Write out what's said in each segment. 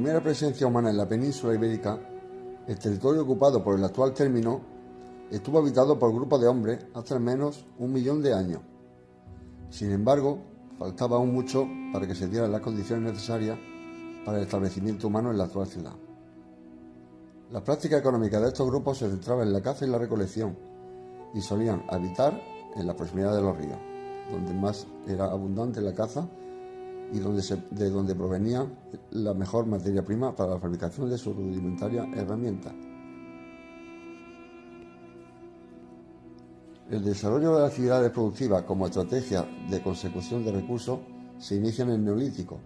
primera presencia humana en la península ibérica, el territorio ocupado por el actual término estuvo habitado por grupos de hombres hace al menos 1 millón de años. Sin embargo, faltaba aún mucho para que se dieran las condiciones necesarias para el establecimiento humano en la actual ciudad. La práctica económica de estos grupos se centraba en la caza y la recolección, y solían habitar en la proximidad de los ríos, donde más era abundante la caza y de donde provenía la mejor materia prima para la fabricación de sus rudimentarias herramientas. El desarrollo de las actividades productivas como estrategia de consecución de recursos se inicia en el Neolítico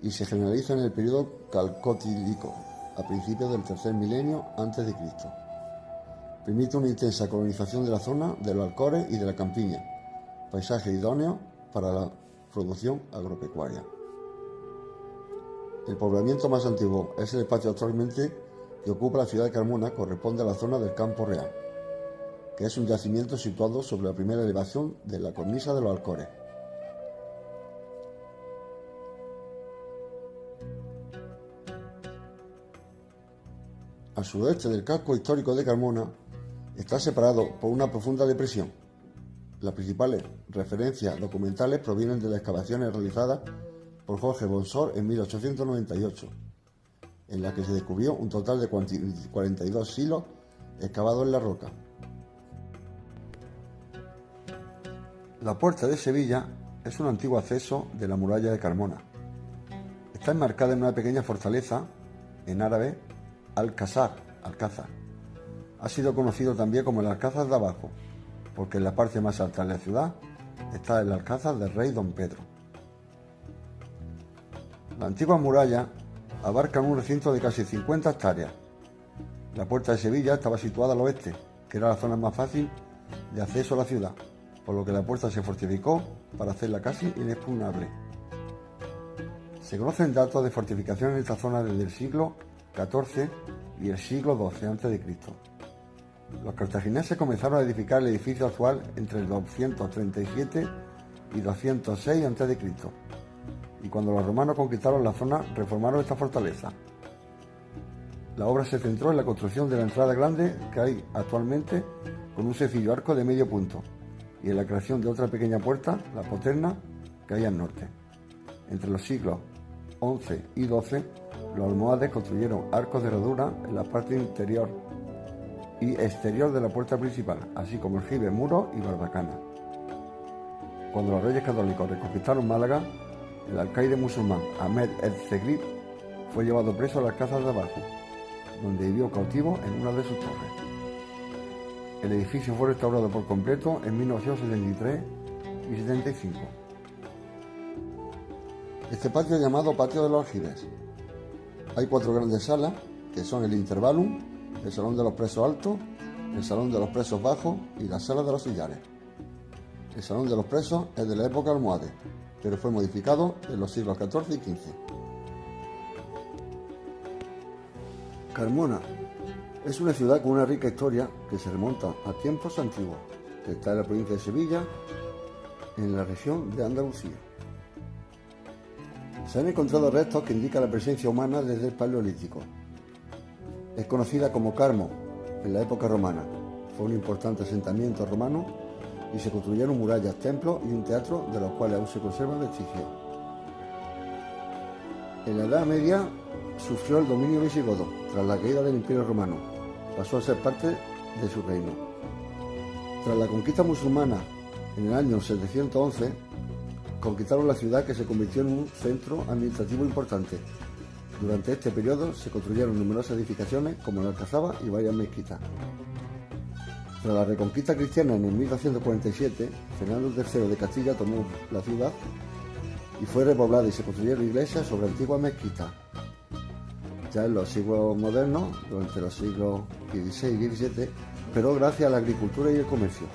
y se generaliza en el periodo calcolítico, a principios del tercer milenio a.C. Permite una intensa colonización de la zona de los Alcores y de la campiña, paisaje idóneo para la producción agropecuaria. El poblamiento más antiguo es el espacio actualmente que ocupa la ciudad de Carmona, corresponde a la zona del Campo Real, que es un yacimiento situado sobre la primera elevación de la cornisa de los Alcores. Al suroeste del casco histórico de Carmona está separado por una profunda depresión. Las principales referencias documentales provienen de las excavaciones realizadas por Jorge Bonsor en 1898, en las que se descubrió un total de 42 silos excavados en la roca. La Puerta de Sevilla es un antiguo acceso de la muralla de Carmona. Está enmarcada en una pequeña fortaleza, en árabe, Alcázar. Ha sido conocido también como el Alcázar de Abajo, porque en la parte más alta de la ciudad está el Alcázar del Rey Don Pedro. La antigua muralla abarca un recinto de casi 50 hectáreas. La Puerta de Sevilla estaba situada al oeste, que era la zona más fácil de acceso a la ciudad, por lo que la puerta se fortificó para hacerla casi inexpugnable. Se conocen datos de fortificación en esta zona desde el siglo XIV y el siglo XII a.C. Los cartagineses comenzaron a edificar el edificio actual entre el 237 y 206 a.C. y cuando los romanos conquistaron la zona reformaron esta fortaleza. La obra se centró en la construcción de la entrada grande que hay actualmente con un sencillo arco de medio punto y en la creación de otra pequeña puerta, la Poterna, que hay al norte. Entre los siglos XI y XII, los almohades construyeron arcos de herradura en la parte interior y exterior de la puerta principal, así como aljibes, muros y barbacanas. Cuando los reyes católicos reconquistaron Málaga, el alcaide musulmán Ahmed el-Zegrib fue llevado preso a las Alcázar de Abajo, donde vivió cautivo en una de sus torres. El edificio fue restaurado por completo en 1973 y 75. Este patio es llamado Patio de los Aljibes. Hay 4 grandes salas, que son el Intervalum, el Salón de los Presos Altos, el Salón de los Presos Bajos y la Sala de los Sillares. El Salón de los Presos es de la época almohade, pero fue modificado en los siglos XIV y XV. Carmona es una ciudad con una rica historia que se remonta a tiempos antiguos, que está en la provincia de Sevilla, en la región de Andalucía. Se han encontrado restos que indican la presencia humana desde el Paleolítico. Es conocida como Carmo en la época romana. Fue un importante asentamiento romano y se construyeron murallas, templos y un teatro de los cuales aún se conservan vestigios. En la Edad Media sufrió el dominio visigodo. Tras la caída del Imperio Romano, pasó a ser parte de su reino. Tras la conquista musulmana en el año 711, conquistaron la ciudad, que se convirtió en un centro administrativo importante. Durante este periodo se construyeron numerosas edificaciones como la Alcazaba y varias mezquitas. Tras la reconquista cristiana en el 1247, Fernando III de Castilla tomó la ciudad y fue repoblada y se construyeron iglesias sobre antiguas mezquitas. Ya en los siglos modernos, durante los siglos XVI y XVII, pero gracias a la agricultura y el comercio,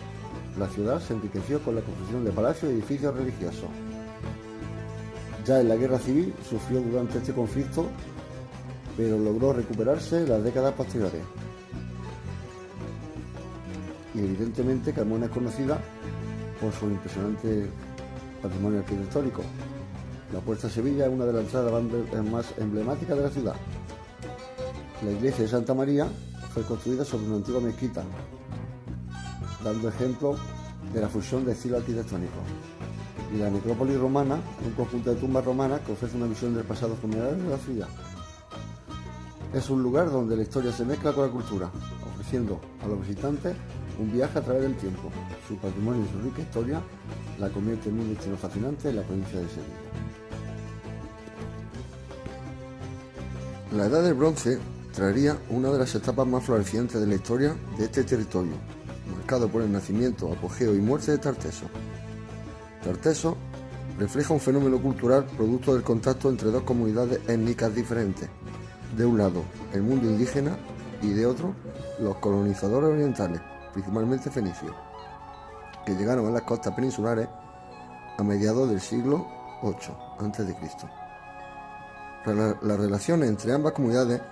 la ciudad se enriqueció con la construcción de palacios y edificios religiosos. Ya en la guerra civil sufrió durante este conflicto, pero logró recuperarse en las décadas posteriores. Y evidentemente Carmona es conocida por su impresionante patrimonio arquitectónico. La Puerta de Sevilla es una de las entradas más emblemáticas de la ciudad. La iglesia de Santa María fue construida sobre una antigua mezquita, dando ejemplo de la fusión de estilos arquitectónicos. Y la necrópolis romana es un conjunto de tumbas romanas que ofrece una visión del pasado funeral de la ciudad. Es un lugar donde la historia se mezcla con la cultura, ofreciendo a los visitantes un viaje a través del tiempo. Su patrimonio y su rica historia la convierte en un destino fascinante en la provincia de Sevilla. La Edad del Bronce traería una de las etapas más florecientes de la historia de este territorio, marcado por el nacimiento, apogeo y muerte de Tarteso. Tarteso refleja un fenómeno cultural producto del contacto entre dos comunidades étnicas diferentes. De un lado, el mundo indígena y de otro, los colonizadores orientales, principalmente fenicios, que llegaron a las costas peninsulares a mediados del siglo VIII a.C. Las relaciones entre ambas comunidades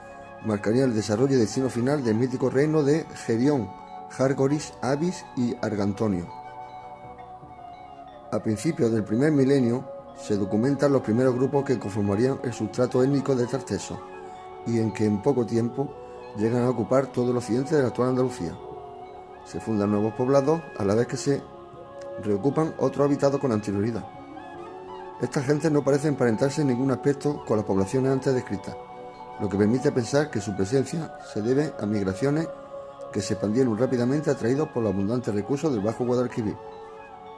marcarían el desarrollo y destino final del mítico reino de Gerión, Jargoris, Abis y Argantonio. A principios del primer milenio se documentan los primeros grupos que conformarían el sustrato étnico de Tarteso y en que en poco tiempo llegan a ocupar todo el occidente de la actual Andalucía. Se fundan nuevos poblados a la vez que se reocupan otros habitados con anterioridad. Estas gentes no parecen emparentarse en ningún aspecto con las poblaciones antes descritas, lo que permite pensar que su presencia se debe a migraciones que se expandieron rápidamente atraídos por los abundantes recursos del Bajo Guadalquivir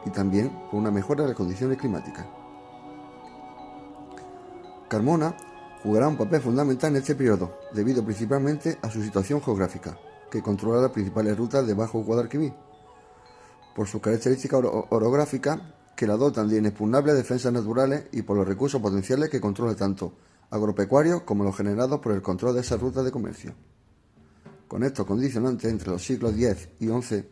y también por una mejora de las condiciones climáticas. Carmona jugará un papel fundamental en este periodo, debido principalmente a su situación geográfica, que controla las principales rutas de Bajo Guadalquivir, por sus características orográficas que la dotan de inexpugnables defensas naturales y por los recursos potenciales que controla tanto agropecuarios como los generados por el control de esas rutas de comercio. Con estos condicionantes, entre los siglos X y XI,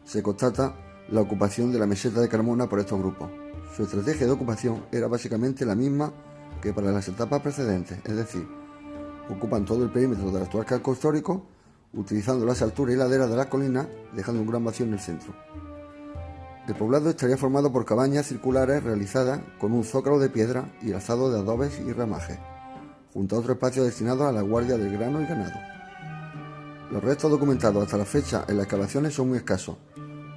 se constata la ocupación de la meseta de Carmona por estos grupos. Su estrategia de ocupación era básicamente la misma que para las etapas precedentes, es decir, ocupan todo el perímetro del actual casco histórico, utilizando las alturas y laderas de las colinas, dejando un gran vacío en el centro. El poblado estaría formado por cabañas circulares realizadas con un zócalo de piedra y alzado de adobes y ramajes, junto a otro espacio destinado a la guardia del grano y ganado. Los restos documentados hasta la fecha en las excavaciones son muy escasos,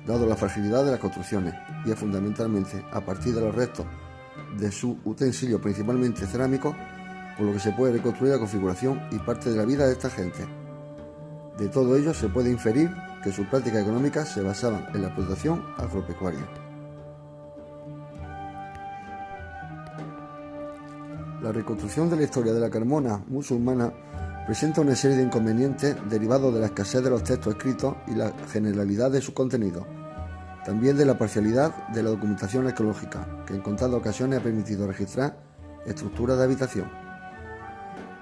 dado la fragilidad de las construcciones, y es fundamentalmente a partir de los restos de sus utensilios, principalmente cerámicos, por lo que se puede reconstruir la configuración y parte de la vida de esta gente. De todo ello se puede inferir que sus prácticas económicas se basaban en la explotación agropecuaria. La reconstrucción de la historia de la Carmona musulmana presenta una serie de inconvenientes derivados de la escasez de los textos escritos y la generalidad de sus contenidos, también de la parcialidad de la documentación arqueológica, que en contadas ocasiones ha permitido registrar estructuras de habitación.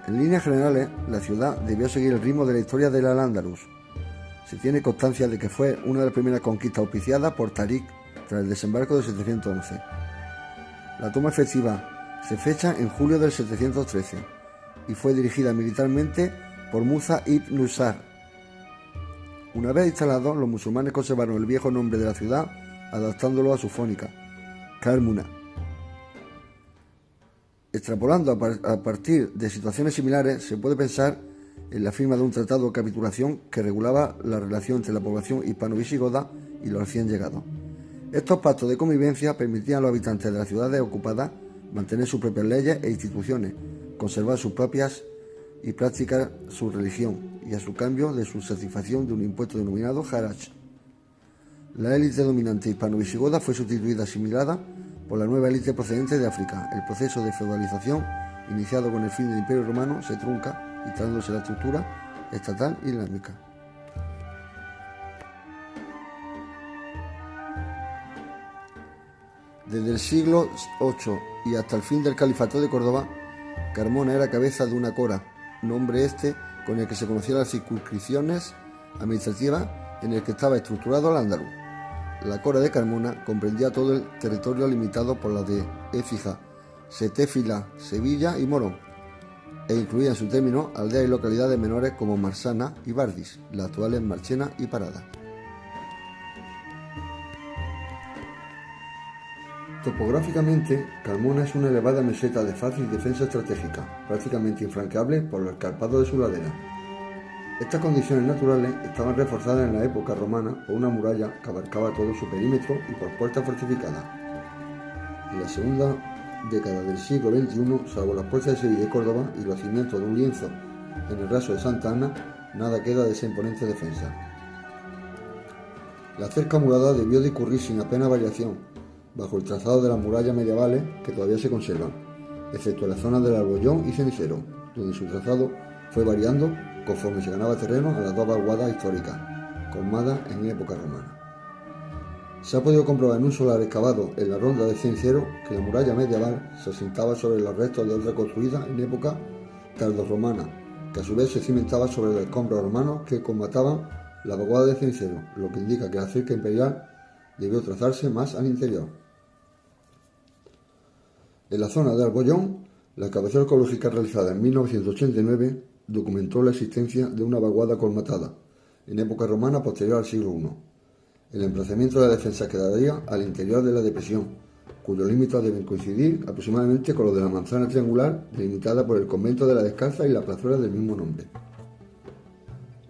En líneas generales, la ciudad debió seguir el ritmo de la historia del Al-Ándalus. Se tiene constancia de que fue una de las primeras conquistas auspiciadas por Tarik tras el desembarco de 711. La toma efectiva se fecha en julio del 713 y fue dirigida militarmente por Musa ibn Nusar. Una vez instalados, los musulmanes conservaron el viejo nombre de la ciudad, adaptándolo a su fónica, Carmuna. Extrapolando a partir de situaciones similares, se puede pensar en la firma de un tratado de capitulación que regulaba la relación entre la población hispano-visigoda y los recién llegados. Estos pactos de convivencia permitían a los habitantes de las ciudades ocupadas mantener sus propias leyes e instituciones, conservar sus propias y practicar su religión, y a su cambio de su satisfacción de un impuesto denominado Haraj. La élite dominante hispano-visigoda fue sustituida, asimilada por la nueva élite procedente de África. El proceso de feudalización, iniciado con el fin del Imperio Romano, se trunca, instalándose la estructura estatal islámica. Desde el siglo VIII y hasta el fin del Califato de Córdoba, Carmona era cabeza de una cora, nombre este con el que se conocían las circunscripciones administrativas en el que estaba estructurado el Andaluz. La cora de Carmona comprendía todo el territorio limitado por las de Écija, Setéfila, Sevilla y Morón, e incluía en su término aldeas y localidades menores como Marsana y Bardis, las actuales Marchena y Parada. Topográficamente, Carmona es una elevada meseta de fácil defensa estratégica, prácticamente infranqueable por lo escarpado de su ladera. Estas condiciones naturales estaban reforzadas en la época romana por una muralla que abarcaba todo su perímetro y por puertas fortificadas. En la segunda década del siglo XXI, salvo las puertas de Sevilla y Córdoba y los cimientos de un lienzo en el raso de Santa Ana, nada queda de esa imponente defensa. La cerca murada debió discurrir sin apenas variación, bajo el trazado de las murallas medievales que todavía se conservan, excepto en la zona del Arbollón y Cenicero, donde su trazado fue variando conforme se ganaba terreno a las dos vaguadas históricas, colmadas en época romana. Se ha podido comprobar en un solar excavado en la ronda de Cenicero que la muralla medieval se asentaba sobre los restos de otra construida en época tardorromana, que a su vez se cimentaba sobre los escombros romanos que colmataban la vaguada de Cenicero, lo que indica que la cerca imperial debió trazarse más al interior. En la zona de Arbollón, la excavación arqueológica realizada en 1989 documentó la existencia de una vaguada colmatada, en época romana posterior al siglo I. El emplazamiento de la defensa quedaría al interior de la depresión, cuyos límites deben coincidir aproximadamente con los de la manzana triangular delimitada por el convento de la Descalza y la plazuela del mismo nombre.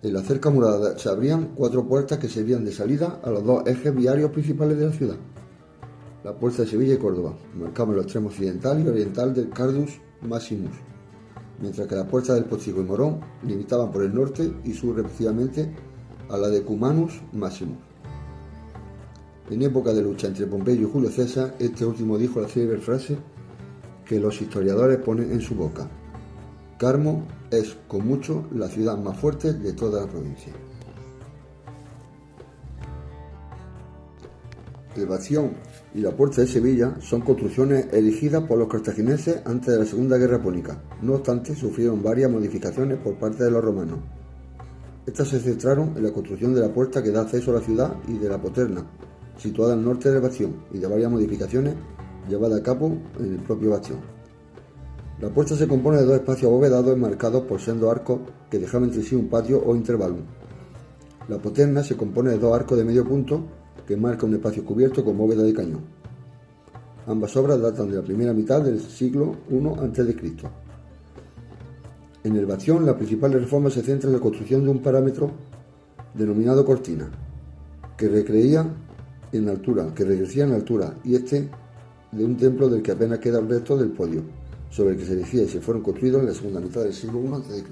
En la cerca murada se abrían 4 puertas que servían de salida a los 2 ejes viarios principales de la ciudad. La puerta de Sevilla y Córdoba marcaban el extremo occidental y oriental del Cardus Maximus, mientras que la puerta del Postigo y Morón limitaban por el norte y sur respectivamente a la de Cumanus Maximus. En época de lucha entre Pompeyo y Julio César, este último dijo la célebre frase que los historiadores ponen en su boca: Carmo es con mucho la ciudad más fuerte de toda la provincia. El Bastión y la Puerta de Sevilla son construcciones erigidas por los cartagineses antes de la Segunda Guerra Púnica. No obstante, sufrieron varias modificaciones por parte de los romanos. Estas se centraron en la construcción de la puerta que da acceso a la ciudad y de la Poterna, situada al norte del Bastión, y de varias modificaciones llevadas a cabo en el propio Bastión. La puerta se compone de 2 espacios abovedados enmarcados por sendos arcos que dejaban entre sí un patio o intervalo. La Poterna se compone de 2 arcos de medio punto que marca un espacio cubierto con bóveda de cañón. Ambas obras datan de la primera mitad del siglo I a.C. En el Bastión, la principal reforma se centra en la construcción de un parámetro denominado cortina, que recrecía en altura, y este de un templo del que apenas queda el resto del podio, sobre el que se erigía y se fueron construidos en la segunda mitad del siglo I a.C.